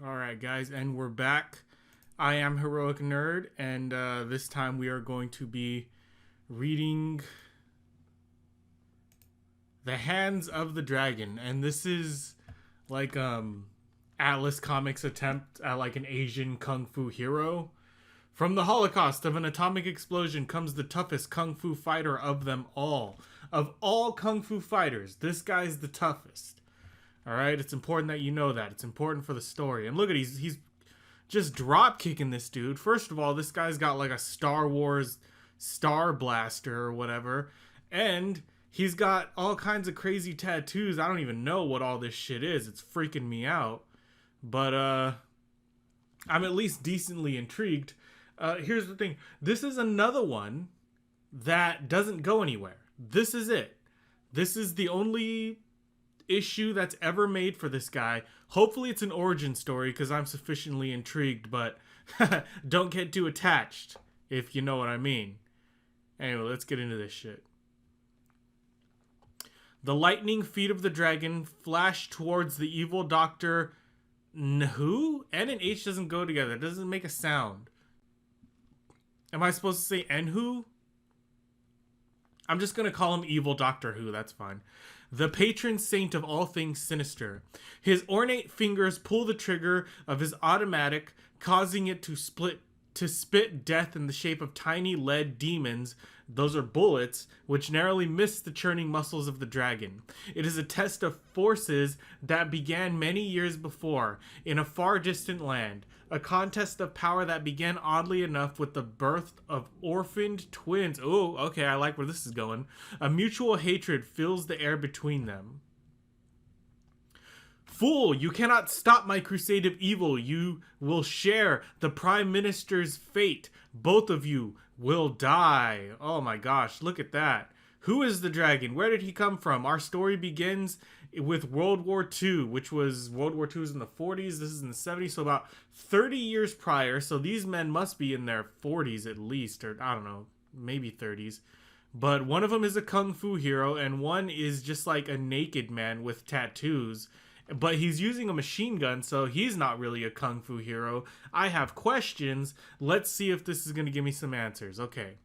Alright, guys, and we're back. I am Heroic Nerd, and this time we are going to be reading The Hands of the Dragon. And this is like Atlas Comics' attempt at like an Asian kung fu hero. From the Holocaust of an atomic explosion comes the toughest kung fu fighter of them all. Of all kung fu fighters, this guy's the toughest. Alright, it's important that you know that. It's important for the story. And look at he's just drop kicking this dude. First of all, this guy's got like a Star Wars Star Blaster or whatever. And he's got all kinds of crazy tattoos. I don't even know what all this shit is. It's freaking me out. But I'm at least decently intrigued. Here's the thing. This is another one that doesn't go anywhere. This is it. This is the only issue that's ever made for this guy. Hopefully it's an origin story because I'm sufficiently intrigued, but don't get too attached, if you know what I mean. Anyway, let's get into this shit. The lightning feet of the dragon flash towards the evil Dr. Who? N and H doesn't go together. It doesn't make a sound. Am I supposed to say N-Who? I'm just going to call him Evil Doctor Who, that's fine. The patron saint of all things sinister. His ornate fingers pull the trigger of his automatic, causing it to spit death in the shape of tiny lead demons. Those are bullets, which narrowly miss the churning muscles of the dragon. It is a test of forces that began many years before, in a far distant land. A contest of power that began oddly enough with the birth of orphaned twins. Oh, okay, I like where this is going. A mutual hatred fills the air between them. Fool, you cannot stop my crusade of evil. You will share the Prime Minister's fate. Both of you will die. Oh my gosh, look at that. Who is the dragon? Where did he come from? Our story begins with World War II, which was, World War II was in the 40s, this is in the 70s, so about 30 years prior. So these men must be in their 40s at least, or I don't know, maybe 30s. But one of them is a kung fu hero, and one is just like a naked man with tattoos. But he's using a machine gun, so he's not really a kung fu hero. I have questions. Let's see if this is going to give me some answers. Okay.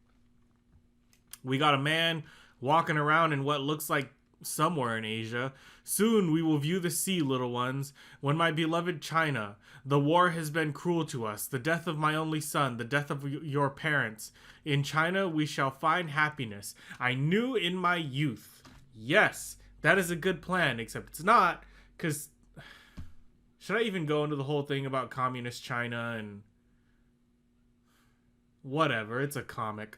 We got a man walking around in what looks like somewhere in Asia. Soon we will view the sea, little ones. When my beloved China, the war has been cruel to us. The death of my only son, the death of your parents. In China we shall find happiness. I knew in my youth. Yes, that is a good plan, except it's not. Because, should I even go into the whole thing about communist China and whatever, it's a comic.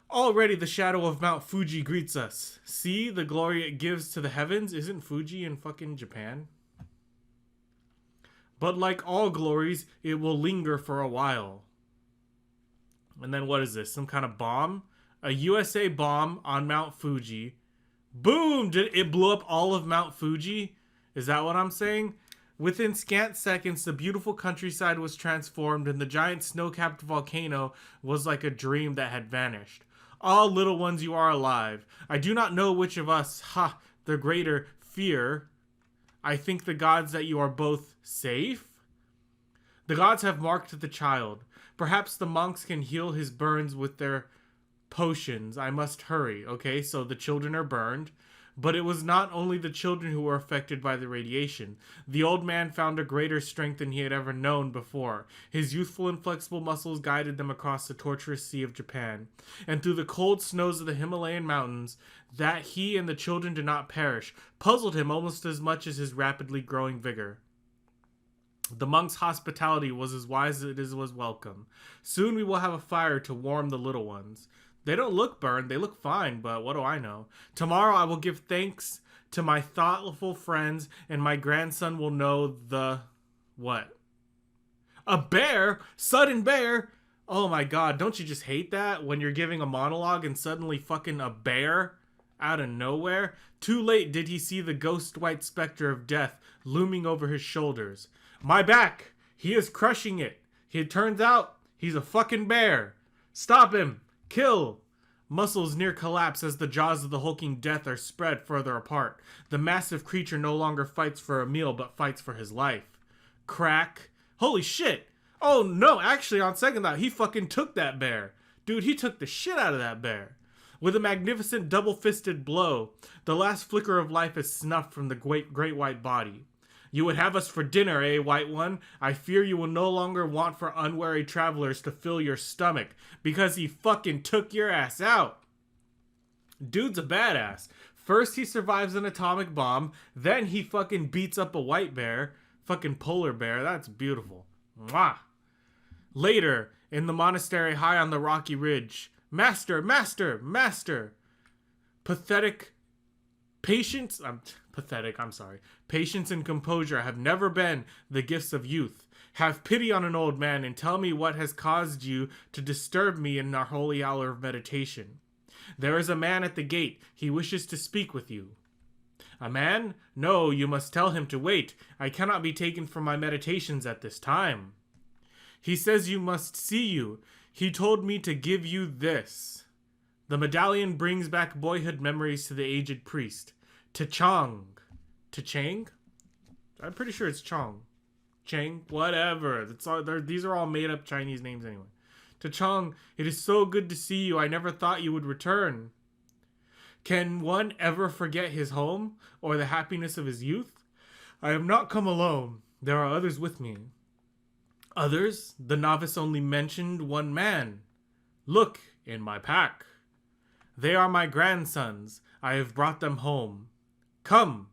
Already the shadow of Mount Fuji greets us. See the glory it gives to the heavens? Isn't Fuji in fucking Japan? But like all glories, it will linger for a while. And then what is this? Some kind of bomb? A USA bomb on Mount Fuji. Boom! It blew up all of Mount Fuji? Is that what I'm saying? Within scant seconds, the beautiful countryside was transformed and the giant snow-capped volcano was like a dream that had vanished. All little ones, you are alive. I do not know which of us, the greater fear. I think the gods that you are both safe. The gods have marked the child. Perhaps the monks can heal his burns with their potions. I must hurry. Okay, so the children are burned. But it was not only the children who were affected by the radiation. The old man found a greater strength than he had ever known before. His youthful and flexible muscles guided them across the tortuous sea of Japan, and through the cold snows of the Himalayan mountains. That he and the children did not perish puzzled him almost as much as his rapidly growing vigor. The monk's hospitality was as wise as it was welcome. Soon we will have a fire to warm the little ones. They don't look burned, they look fine, but what do I know? Tomorrow I will give thanks to my thoughtful friends, and my grandson will know the... what? A bear? Sudden bear? Oh my god, don't you just hate that? When you're giving a monologue and suddenly fucking a bear? Out of nowhere? Too late did he see the ghost white specter of death looming over his shoulders. My back! He is crushing it! It turns out he's a fucking bear! Stop him! Kill! Muscles near collapse as the jaws of the hulking death are spread further apart. The massive creature no longer fights for a meal, but fights for his life. crack. Holy shit. Oh no, actually on second thought, he fucking took that bear. Dude, he took the shit out of that bear. With a magnificent double-fisted blow, the last flicker of life is snuffed from the great white body. You would have us for dinner, eh, white one? I fear you will no longer want for unwary travelers to fill your stomach, because he fucking took your ass out. Dude's a badass. First he survives an atomic bomb, then he fucking beats up a white bear. Fucking polar bear, that's beautiful. Mwah. Later, in the monastery high on the rocky ridge, Master, master, master. Patience and composure have never been the gifts of youth. Have pity on an old man and tell me what has caused you to disturb me in our holy hour of meditation. There is a man at the gate. He wishes to speak with you. A man? No, you must tell him to wait. I cannot be taken from my meditations at this time. He says you must see you. He told me to give you this. The medallion brings back boyhood memories to the aged priest. Chang. I'm pretty sure it's Chong. Chang? Whatever. These are all made up Chinese names anyway. Chang, it is so good to see you. I never thought you would return. Can one ever forget his home or the happiness of his youth? I have not come alone. There are others with me. Others? The novice only mentioned one man. Look, in my pack. They are my grandsons. I have brought them home. Come.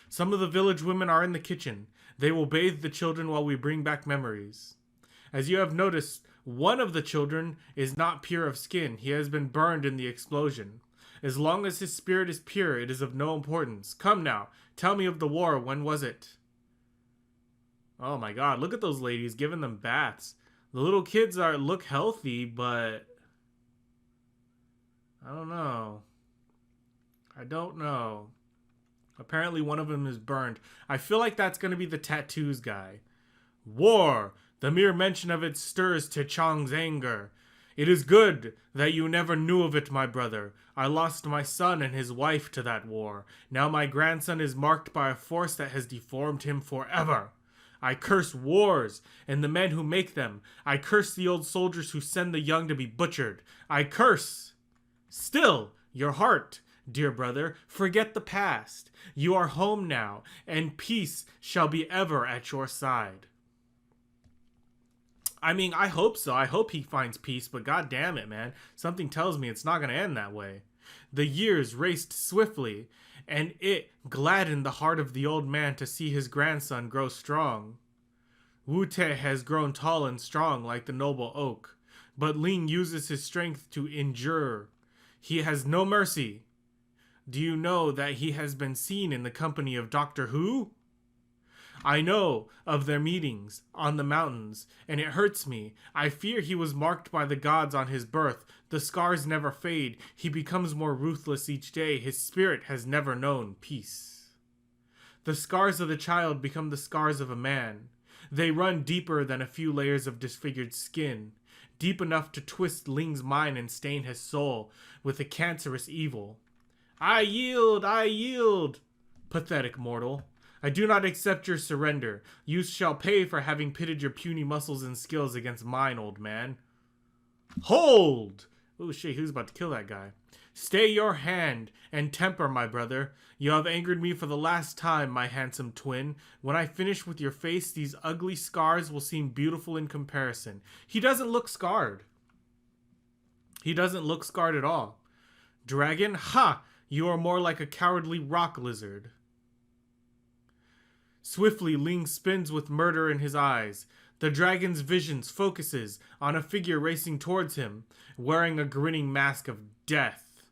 Some of the village women are in the kitchen. They will bathe the children while we bring back memories. As you have noticed, one of the children is not pure of skin. He has been burned in the explosion. As long as his spirit is pure, it is of no importance. Come now, tell me of the war. When was it? Oh my god, look at those ladies giving them baths. The little kids look healthy, but I don't know. Apparently one of them is burned. I feel like that's going to be the tattoos guy. War! The mere mention of it stirs Chang's anger. It is good that you never knew of it, my brother. I lost my son and his wife to that war. Now my grandson is marked by a force that has deformed him forever. I curse wars and the men who make them. I curse the old soldiers who send the young to be butchered. I curse. Still, your heart, dear brother, forget the past. You are home now, and peace shall be ever at your side. I mean, I hope so. I hope he finds peace, but god damn it, man. Something tells me it's not going to end that way. The years raced swiftly, and it gladdened the heart of the old man to see his grandson grow strong. Wu Te has grown tall and strong like the noble oak, but Ling uses his strength to endure. He has no mercy. Do you know that he has been seen in the company of Doctor Who? I know of their meetings on the mountains, and it hurts me. I fear he was marked by the gods on his birth. The scars never fade. He becomes more ruthless each day. His spirit has never known peace. The scars of the child become the scars of a man. They run deeper than a few layers of disfigured skin, deep enough to twist Ling's mind and stain his soul with a cancerous evil. I yield, pathetic mortal. I do not accept your surrender. You shall pay for having pitted your puny muscles and skills against mine, old man. Hold! Oh shit, who's about to kill that guy? Stay your hand and temper, my brother. You have angered me for the last time, my handsome twin. When I finish with your face, these ugly scars will seem beautiful in comparison. He doesn't look scarred. He doesn't look scarred at all. Dragon, ha! You are more like a cowardly rock lizard. Swiftly, Ling spins with murder in his eyes. The dragon's vision focuses on a figure racing towards him, wearing a grinning mask of death.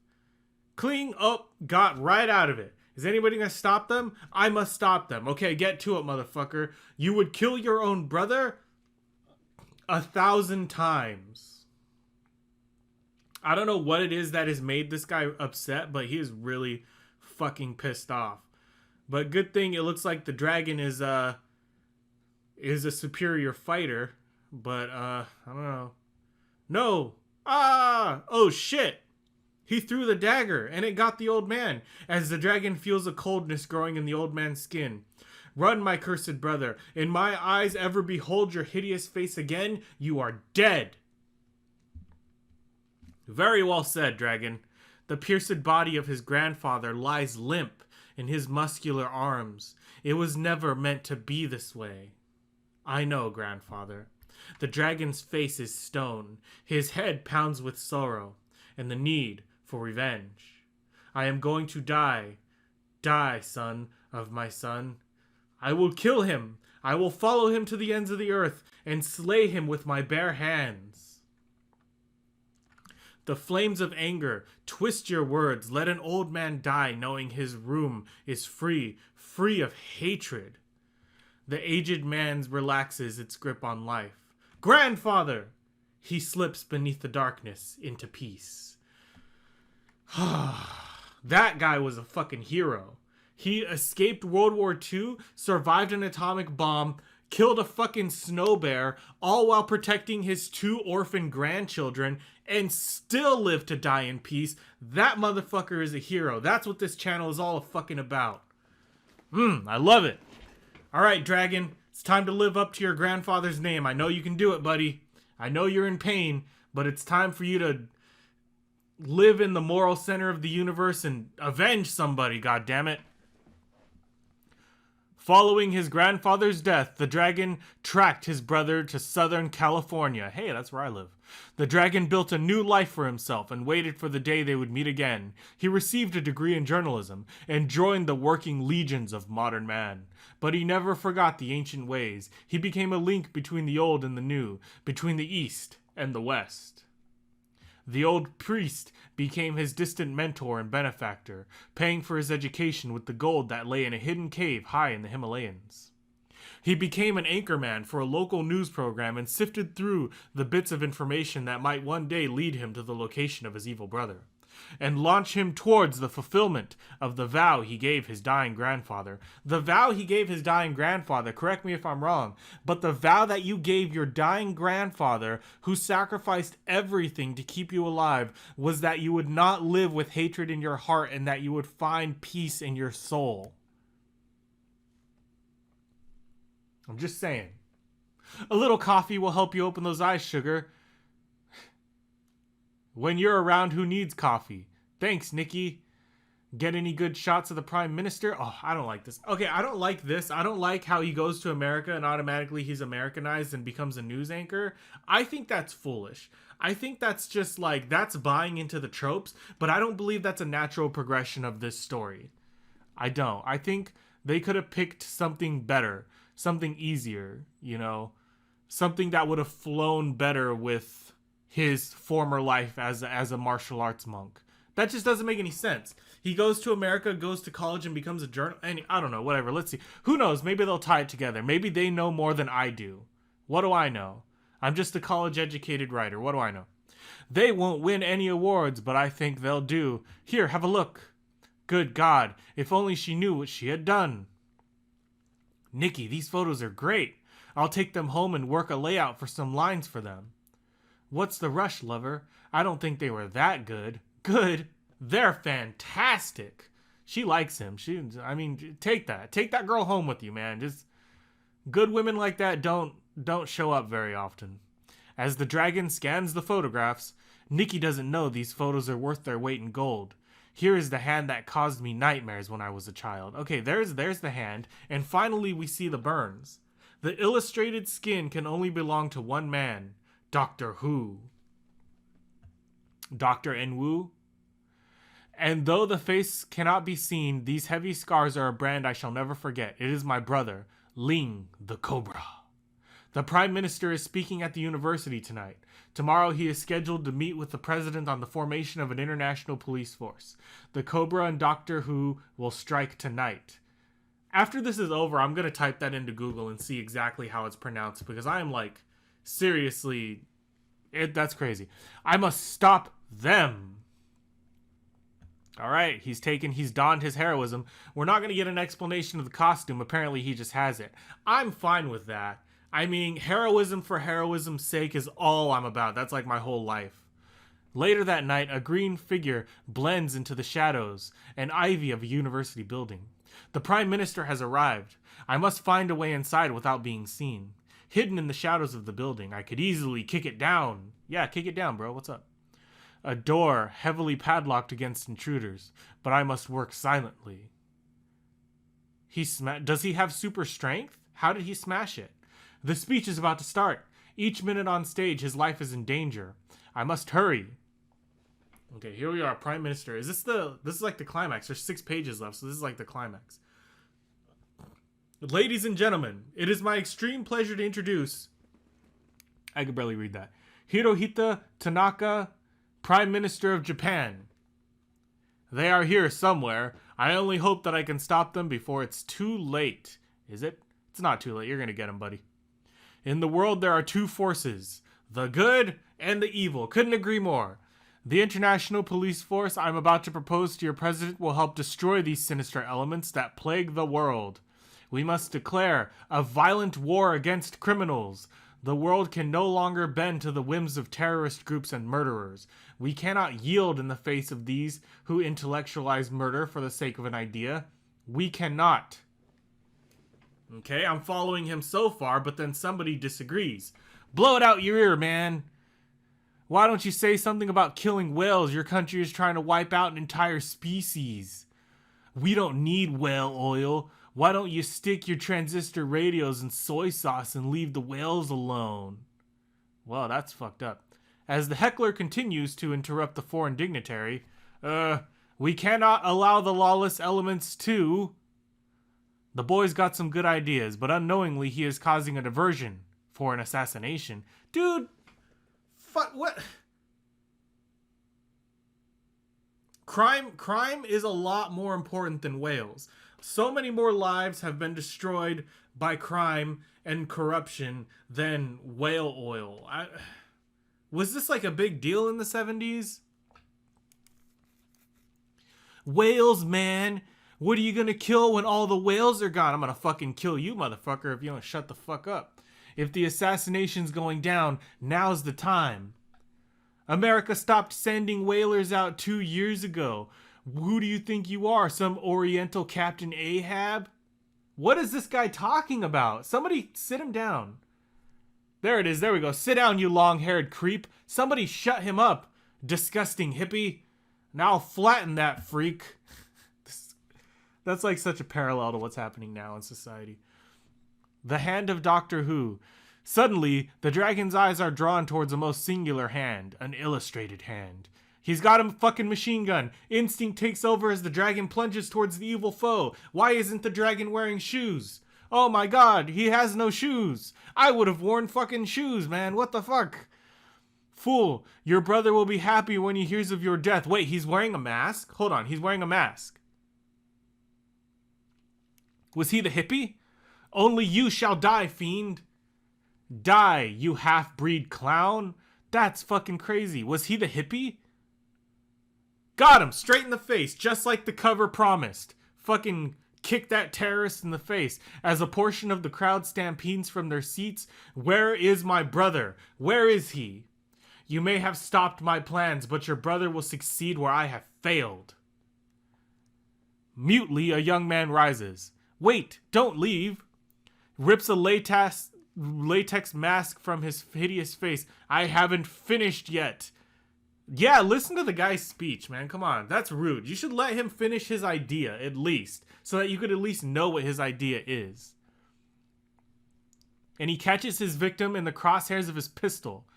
Cling! Oh, got right out of it. Is anybody gonna stop them? I must stop them. Okay, get to it, motherfucker. You would kill your own brother? 1,000 times. I don't know what it is that has made this guy upset, but he is really fucking pissed off. But good thing it looks like the dragon is a superior fighter. But I don't know. No! Ah! Oh shit! He threw the dagger and it got the old man, as the dragon feels a coldness growing in the old man's skin. Run, my cursed brother. In my eyes ever behold your hideous face again, you are dead. Very well said, dragon. The pierced body of his grandfather lies limp in his muscular arms. It was never meant to be this way. I know, grandfather. The dragon's face is stone. His head pounds with sorrow and the need for revenge. I am going to die. Die, son of my son. I will kill him. I will follow him to the ends of the earth and slay him with my bare hands. The flames of anger twist your words. Let an old man die knowing his room is free of hatred. The aged man relaxes its grip on life. Grandfather! He slips beneath the darkness into peace. That guy was a fucking hero. He escaped World War II, survived an atomic bomb, killed a fucking snow bear, all while protecting his 2 orphan grandchildren, and still lived to die in peace. That motherfucker is a hero. That's what this channel is all fucking about. I love it. Alright, dragon. It's time to live up to your grandfather's name. I know you can do it, buddy. I know you're in pain, but it's time for you to live in the moral center of the universe and avenge somebody, goddammit. Following his grandfather's death, the dragon tracked his brother to Southern California. Hey, that's where I live. The dragon built a new life for himself and waited for the day they would meet again. He received a degree in journalism and joined the working legions of modern man. But he never forgot the ancient ways. He became a link between the old and the new, between the East and the West. The old priest became his distant mentor and benefactor, paying for his education with the gold that lay in a hidden cave high in the Himalayas. He became an anchorman for a local news program and sifted through the bits of information that might one day lead him to the location of his evil brother, and launch him towards the fulfillment of the vow he gave his dying grandfather. The vow he gave his dying grandfather, correct me if I'm wrong, but the vow that you gave your dying grandfather, who sacrificed everything to keep you alive, was that you would not live with hatred in your heart and that you would find peace in your soul. I'm just saying. A little coffee will help you open those eyes, sugar. When you're around, who needs coffee? Thanks, Nikki. Get any good shots of the Prime Minister? Oh, I don't like this. Okay, I don't like this. I don't like how he goes to America and automatically he's Americanized and becomes a news anchor. I think that's foolish. I think that's just like, that's buying into the tropes, but I don't believe that's a natural progression of this story. I don't. I think they could have picked something better, something easier, you know, something that would have flown better with his former life as a martial arts monk. That just doesn't make any sense. He goes to America, goes to college, and becomes a journalist. And I don't know, whatever. Let's see. Who knows? Maybe they'll tie it together. Maybe they know more than I do. What do I know? I'm just a college-educated writer. What do I know? They won't win any awards, but I think they'll do. Here, have a look. Good God, if only she knew what she had done. Nikki, these photos are great. I'll take them home and work a layout for some lines for them. What's the rush, lover? I don't think they were that good. Good? They're fantastic. She likes him. Take that. Take that girl home with you, man. Just good women like that don't show up very often. As the dragon scans the photographs, Nikki doesn't know these photos are worth their weight in gold. Here is the hand that caused me nightmares when I was a child. Okay, there's the hand, and finally we see the burns. The illustrated skin can only belong to one man, Doctor Who. Dr. Enwu? And though the face cannot be seen, these heavy scars are a brand I shall never forget. It is my brother, Ling the Cobra. The Prime Minister is speaking at the university tonight. Tomorrow he is scheduled to meet with the President on the formation of an international police force. The Cobra and Doctor Who will strike tonight. After this is over, I'm going to type that into Google and see exactly how it's pronounced, because I am like, seriously, that's crazy. I must stop them. All right, he's donned his heroism. We're not going to get an explanation of the costume. Apparently he just has it. I'm fine with that. I mean, heroism for heroism's sake is all I'm about. That's like my whole life. Later that night, a green figure blends into the shadows and ivy of a university building. The Prime Minister has arrived. I must find a way inside without being seen. Hidden in the shadows of the building, I could easily kick it down. Yeah, kick it down, bro. What's up? A door heavily padlocked against intruders, but I must work silently. Does he have super strength? How did he smash it? The speech is about to start. Each minute on stage, his life is in danger. I must hurry. Okay, here we are, Prime Minister. This is like the climax. There's 6 pages left, so this is like the climax. Ladies and gentlemen, it is my extreme pleasure to introduce... I could barely read that. Hirohito Tanaka, Prime Minister of Japan. They are here somewhere. I only hope that I can stop them before it's too late. Is it? It's not too late. You're gonna get them, buddy. In the world, there are 2 forces. The good and the evil. Couldn't agree more. The international police force I'm about to propose to your president will help destroy these sinister elements that plague the world. We must declare a violent war against criminals. The world can no longer bend to the whims of terrorist groups and murderers. We cannot yield in the face of these who intellectualize murder for the sake of an idea. We cannot. Okay, I'm following him so far, but then somebody disagrees. Blow it out your ear, man. Why don't you say something about killing whales? Your country is trying to wipe out an entire species. We don't need whale oil. Why don't you stick your transistor radios in soy sauce and leave the whales alone? Well, that's fucked up. As the heckler continues to interrupt the foreign dignitary, we cannot allow the lawless elements to... The boy's got some good ideas, but unknowingly he is causing a diversion for an assassination. Dude, what? Crime is a lot more important than whales. So many more lives have been destroyed by crime and corruption than whale oil. Was this like a big deal in the 70s? Whales, man. What are you gonna kill when all the whales are gone? I'm gonna fucking kill you, motherfucker, if you don't shut the fuck up. If the assassination's going down, now's the time. America stopped sending whalers out 2 years ago. Who do you think you are? Some Oriental Captain Ahab? What is this guy talking about? Somebody sit him down. There it is. There we go. Sit down, you long-haired creep. Somebody shut him up, disgusting hippie. Now I'll flatten that freak. That's like such a parallel to what's happening now in society. The hand of Doctor Who. Suddenly, the dragon's eyes are drawn towards a most singular hand, an illustrated hand. He's got a fucking machine gun. Instinct takes over as the dragon plunges towards the evil foe. Why isn't the dragon wearing shoes? Oh my god, he has no shoes. I would have worn fucking shoes, man. What the fuck? Fool, your brother will be happy when he hears of your death. Wait, he's wearing a mask? Hold on, he's wearing a mask. Was he the hippie? Only you shall die, fiend. Die, you half-breed clown. That's fucking crazy. Was he the hippie? Got him, straight in the face, just like the cover promised. Fucking kick that terrorist in the face. As a portion of the crowd stampedes from their seats, where is my brother? Where is he? You may have stopped my plans, but your brother will succeed where I have failed. Mutely, a young man rises. Wait, don't leave. Rips a latex mask from his hideous face. I haven't finished yet. Yeah, listen to the guy's speech, man. Come on, that's rude. You should let him finish his idea, at least, so that you could at least know what his idea is. And he catches his victim in the crosshairs of his pistol.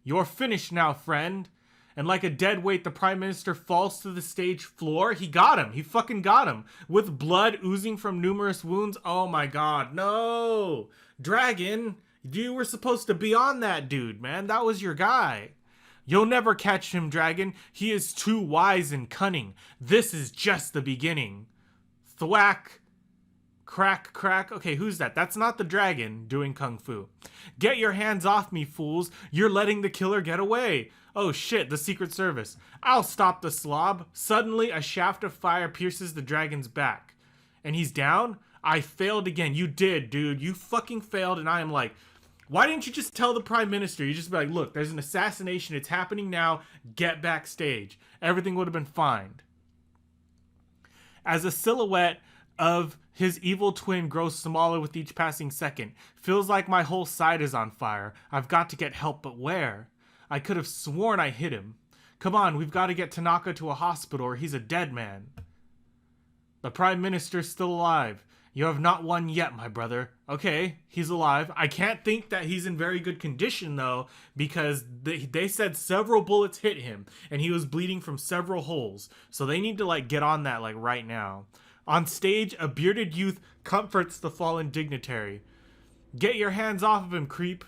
You're finished now, friend. And like a dead weight, the Prime Minister falls to the stage floor. He got him. He fucking got him. With blood oozing from numerous wounds. Oh my god. No. Dragon, you were supposed to be on that dude, man. That was your guy. You'll never catch him, Dragon. He is too wise and cunning. This is just the beginning. Thwack. Crack, crack. Okay, who's that? That's not the dragon doing kung fu. Get your hands off me, fools. You're letting the killer get away. Oh shit, the Secret Service. I'll stop the slob. Suddenly, a shaft of fire pierces the dragon's back. And he's down? I failed again. You did, dude. You fucking failed, and I am like, why didn't you just tell the Prime Minister? You just be like, look, there's an assassination. It's happening now. Get backstage. Everything would have been fine. As a silhouette, of his evil twin grows smaller with each passing second. Feels like my whole side is on fire. I've got to get help, but where? I could have sworn I hit him. Come on, we've got to get Tanaka to a hospital or he's a dead man. The Prime Minister's still alive. You have not won yet, my brother. Okay, he's alive. I can't think that he's in very good condition, though, because they said several bullets hit him, and he was bleeding from several holes. So they need to, like, get on that, like, right now. On stage, a bearded youth comforts the fallen dignitary. Get your hands off of him, creep.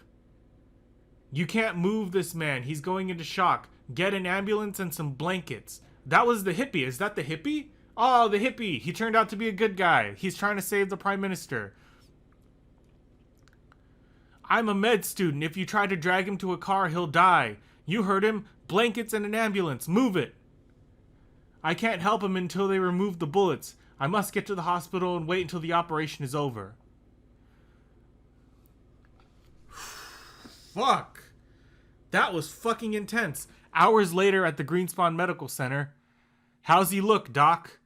You can't move this man. He's going into shock. Get an ambulance and some blankets. That was the hippie. Is that the hippie? Oh, the hippie. He turned out to be a good guy. He's trying to save the Prime Minister. I'm a med student. If you try to drag him to a car, he'll die. You heard him. Blankets and an ambulance. Move it. I can't help him until they remove the bullets. I must get to the hospital and wait until the operation is over. Fuck. That was fucking intense. Hours later at the Greenspawn Medical Center. How's he look, Doc?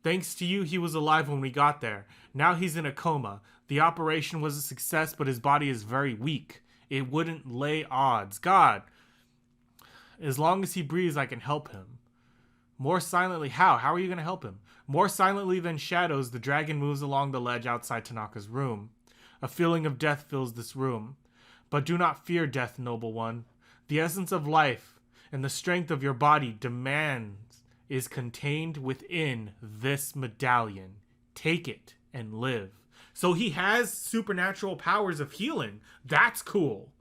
Thanks to you, he was alive when we got there. Now he's in a coma. The operation was a success, but his body is very weak. It wouldn't lay odds. God. As long as he breathes, I can help him. More silently. How? How are you going to help him? More silently than shadows, the dragon moves along the ledge outside Tanaka's room. A feeling of death fills this room. But do not fear death, noble one. The essence of life and the strength of your body demands is contained within this medallion. Take it and live. So he has supernatural powers of healing. That's cool.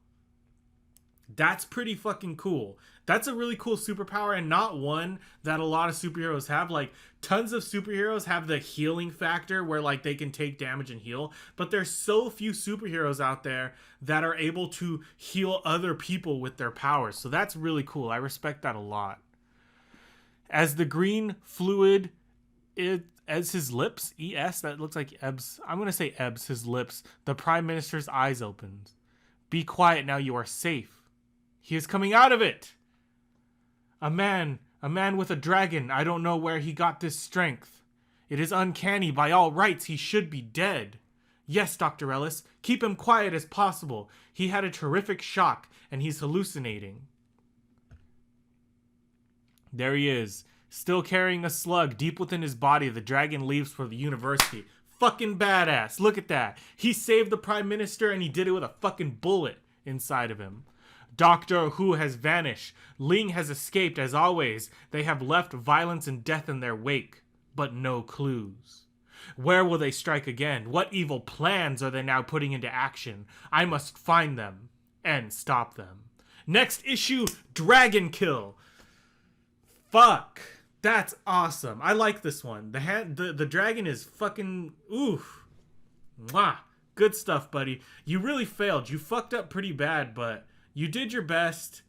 That's pretty fucking cool. That's a really cool superpower, and not one that a lot of superheroes have. Like, tons of superheroes have the healing factor where, like, they can take damage and heal. But there's so few superheroes out there that are able to heal other people with their powers. So that's really cool. I respect that a lot. As the green fluid, as his lips, E-S, that looks like Ebbs. I'm going to say Ebbs, his lips. The Prime Minister's eyes opened. Be quiet now, you are safe. He is coming out of it. A man with a dragon. I don't know where he got this strength. It is uncanny. By all rights, he should be dead. Yes, Dr. Ellis, keep him quiet as possible. He had a terrific shock, and he's hallucinating. There he is, still carrying a slug deep within his body. The dragon leaves for the university. Fucking badass. Look at that. He saved the Prime Minister, and he did it with a fucking bullet inside of him. Doctor Who has vanished. Ling has escaped as always. They have left violence and death in their wake, but no clues. Where will they strike again? What evil plans are they now putting into action? I must find them and stop them. Next issue, Dragon Kill. Fuck. That's awesome. I like this one. The dragon is fucking oof. Mwah. Good stuff, buddy. You really failed. You fucked up pretty bad, but you did your best,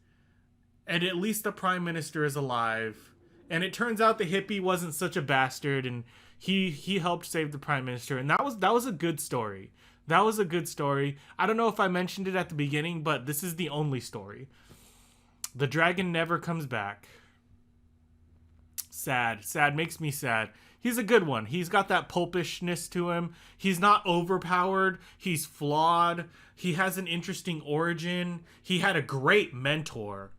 and at least the Prime Minister is alive. And it turns out the hippie wasn't such a bastard, and he helped save the Prime Minister, and that was a good story. That was a good story. I don't know if I mentioned it at the beginning, but this is the only story. The dragon never comes back. Sad. Sad makes me sad. He's a good one. He's got that pulpishness to him. He's not overpowered. He's flawed. He has an interesting origin. He had a great mentor.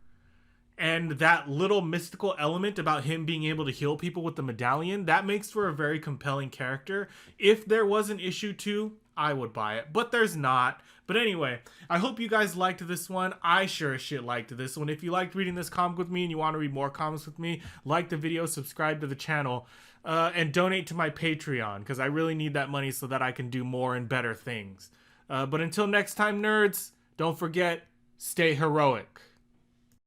And that little mystical element about him being able to heal people with the medallion, that makes for a very compelling character. If there was an issue 2, I would buy it. But there's not. But anyway, I hope you guys liked this one. I sure as shit liked this one. If you liked reading this comic with me and you want to read more comics with me, like the video, subscribe to the channel, and donate to my Patreon, because I really need that money so that I can do more and better things. But until next time, nerds, don't forget, stay heroic.